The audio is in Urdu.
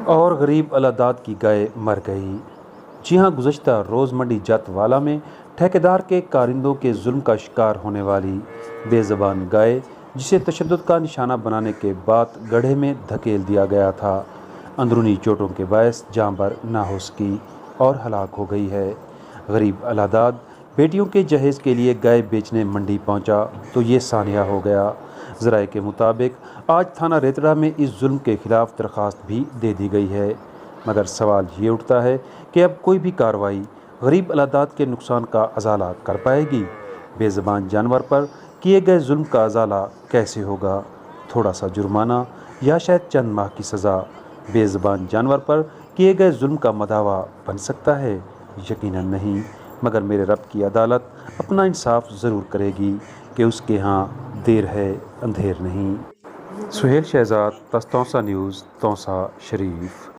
اور غریب الاداد کی گائے مر گئی۔ جی ہاں، گزشتہ روز منڈی جت والا میں ٹھیکیدار کے کارندوں کے ظلم کا شکار ہونے والی بے زبان گائے، جسے تشدد کا نشانہ بنانے کے بعد گڑھے میں دھکیل دیا گیا تھا، اندرونی چوٹوں کے باعث جاں بر نہ ہو سکی اور ہلاک ہو گئی ہے۔ غریب الاداد بیٹیوں کے جہیز کے لیے گائے بیچنے منڈی پہنچا تو یہ سانحہ ہو گیا۔ ذرائع کے مطابق آج تھانہ ریتڑا میں اس ظلم کے خلاف درخواست بھی دے دی گئی ہے، مگر سوال یہ اٹھتا ہے کہ اب کوئی بھی کارروائی غریب الاداد کے نقصان کا ازالہ کر پائے گی؟ بے زبان جانور پر کیے گئے ظلم کا ازالہ کیسے ہوگا؟ تھوڑا سا جرمانہ یا شاید چند ماہ کی سزا بے زبان جانور پر کیے گئے ظلم کا مداوع بن سکتا ہے؟ یقیناً نہیں، مگر میرے رب کی عدالت اپنا انصاف ضرور کرے گی کہ اس کے ہاں دیر ہے اندھیر نہیں۔ سہیل شہزاد، تس توسہ نیوز، توسہ شریف۔